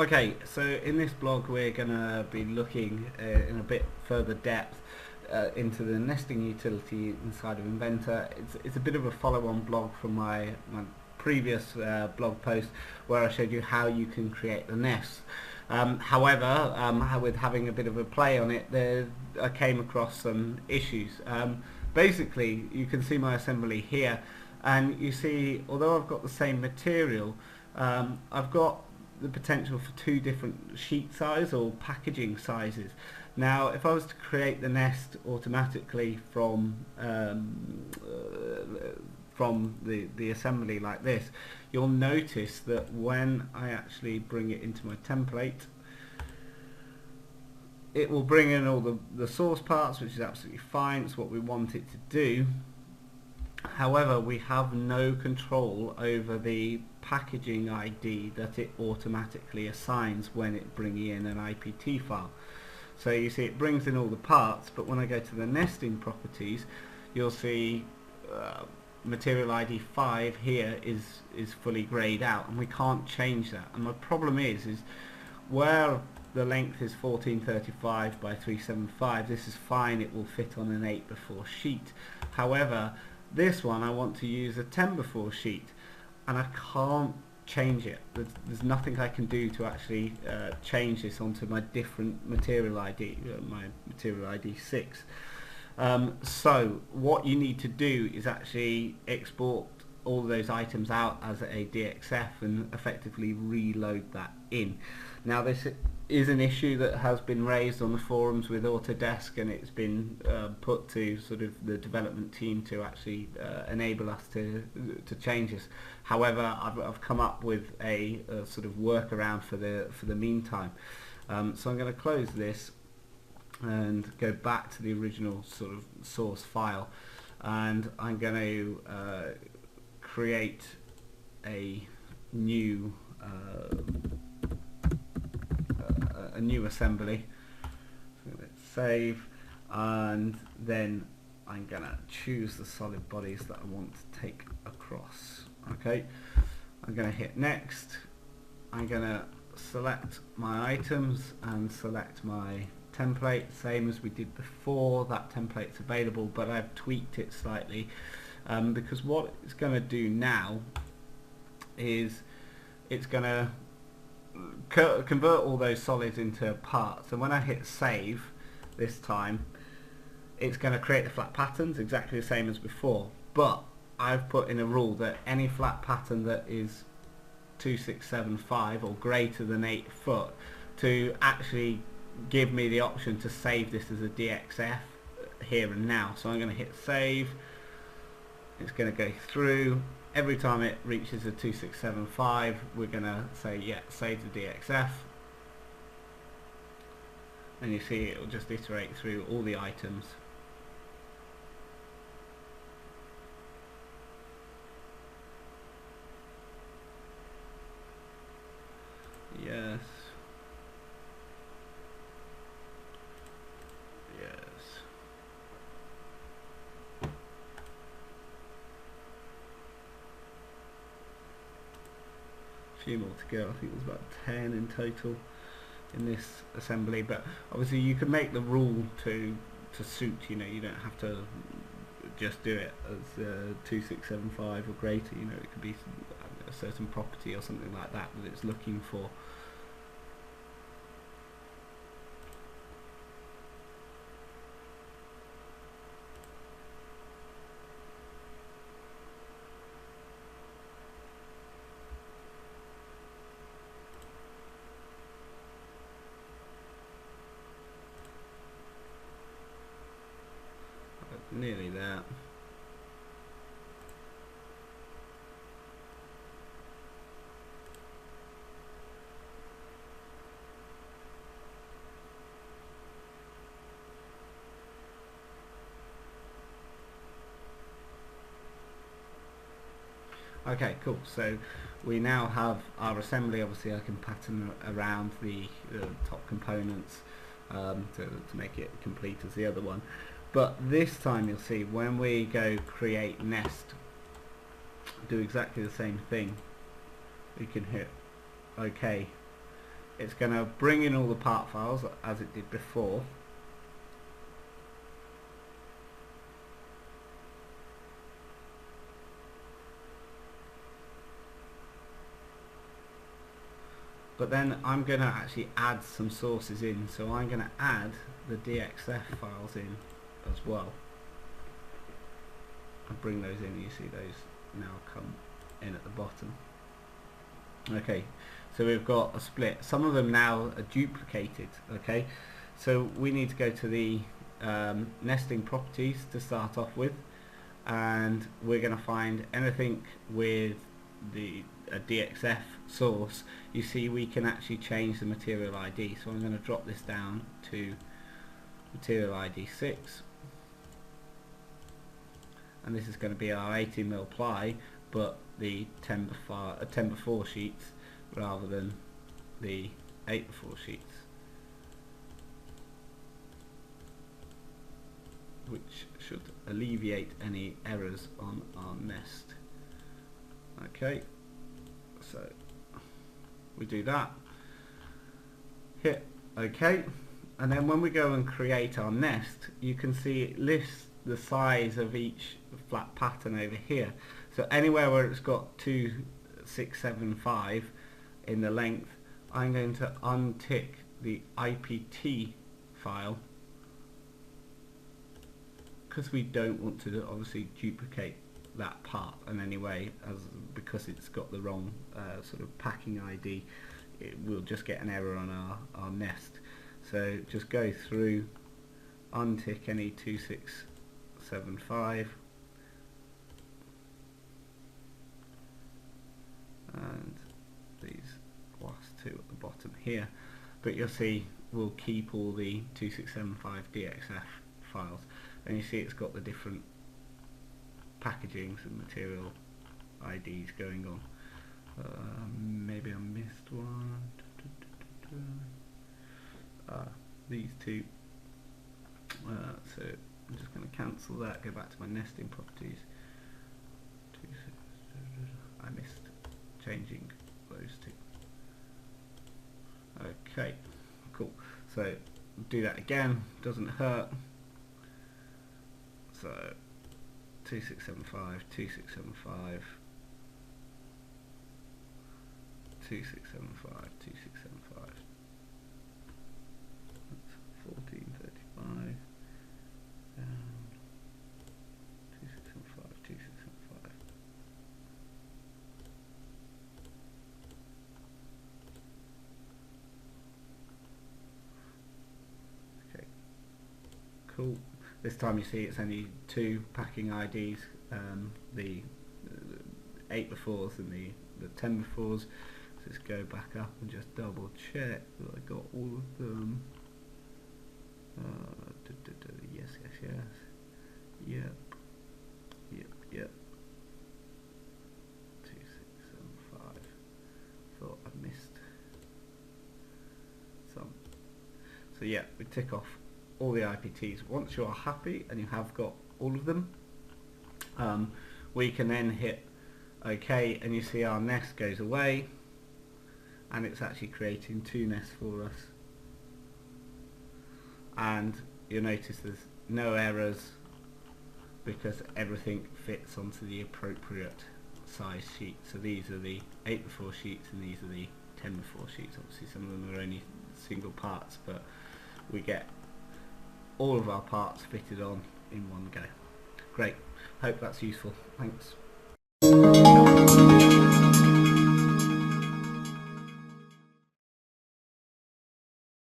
Okay, so in this blog we're going to be looking in a bit further depth into the nesting utility inside of Inventor. It's a bit of a follow-on blog from my previous blog post where I showed you how you can create the nests. However, with having a bit of a play on it, I came across some issues. Basically, you can see my assembly here, and you see, although I've got the same material, I've got the potential for two different sheet size or packaging sizes. Now, if I was to create the nest automatically from the assembly like this, you'll notice that when I actually bring it into my template, it will bring in all the source parts, which is absolutely fine. It's what we want it to do. However, we have no control over the packaging ID that it automatically assigns when it brings in an IPT file. So you see it brings in all the parts, but when I go to the nesting properties, you'll see material ID 5 here is fully grayed out, and we can't change that. And my problem is where the length is 1435 by 375, this is fine, it will fit on an 8x4 sheet. However, this one I want to use a 10x4 sheet, and I can't change it. There's nothing I can do to actually change this onto my different material ID, my material ID 6. So what you need to do is actually export all of those items out as a DXF and effectively reload that in. Now, this is an issue that has been raised on the forums with Autodesk, and it's been put to sort of the development team to actually enable us to change this. However, I've come up with a sort of workaround for the meantime. So I'm going to close this and go back to the original sort of source file, and I'm going to create a new assembly. So let's save, and then I'm gonna choose the solid bodies that I want to take across. Okay, I'm gonna hit next. I'm gonna select my items and select my template, same as we did before. That template's available, but I've tweaked it slightly because what it's going to do now is it's going to convert all those solids into parts, and when I hit save this time, it's going to create the flat patterns exactly the same as before, but I've put in a rule that any flat pattern that is 2675 or greater than 8 foot to actually give me the option to save this as a DXF here and now. So I'm going to hit save. It's going to go through. Every time it reaches a 2675, we're going to say, yeah, save the DXF. And you see it will just iterate through all the items. Yes. Few more to go. I think there's about 10 in total in this assembly, but obviously you can make the rule to suit, you know, you don't have to just do it as 2675 or greater, you know, it could be a certain property or something like that that it's looking for. Nearly there. Okay, cool. So we now have our assembly. Obviously I can pattern around the top components to make it complete as the other one. But this time you'll see when we go create nest, do exactly the same thing. We can hit OK. it's going to bring in all the part files as it did before. But then I'm going to actually add some sources in, so I'm going to add the dxf files in as well and bring those in. You see those now come in at the bottom. Okay, so we've got a split. Some of them now are duplicated. Okay, so we need to go to the nesting properties to start off with, and we're going to find anything with the dxf source. You see we can actually change the material ID, so I'm going to drop this down to material ID 6, and this is going to be our 18mm ply, but the 10x4 sheets rather than the 8x4 sheets, which should alleviate any errors on our nest. Okay, so we do that, hit OK, and then when we go and create our nest, you can see it lists the size of each flat pattern over here. So anywhere where it's got 2675 in the length, I'm going to untick the IPT file, because we don't want to obviously duplicate that part in any way, because it's got the wrong sort of packing ID. It will just get an error on our nest. So just go through, untick any 2675, and these last two at the bottom here, but you'll see we'll keep all the 2675 dxf files, and you see it's got the different packagings and material IDs going on. Maybe I missed one. These two. So I'm just going to cancel that, go back to my nesting properties. I missed changing those two. Okay, cool. So do that again, doesn't hurt. So 2675, 2675, 2675, 2675. That's 1435. And 2675, 2675. Okay, cool. This time you see it's only two packing IDs, the 8x4s and the 10x4s. So let's go back up and just double check that I got all of them. Yes, yes, yes. Yep. Yep, yep. 2675. Thought I missed some. So yeah, we tick off all the IPTs. Once you are happy and you have got all of them, we can then hit OK, and you see our nest goes away, and it's actually creating two nests for us. And you'll notice there's no errors because everything fits onto the appropriate size sheet. So these are the 8x4 sheets and these are the 10x4 sheets. Obviously some of them are only single parts, but we get all of our parts fitted on in one go. Great, hope that's useful. Thanks.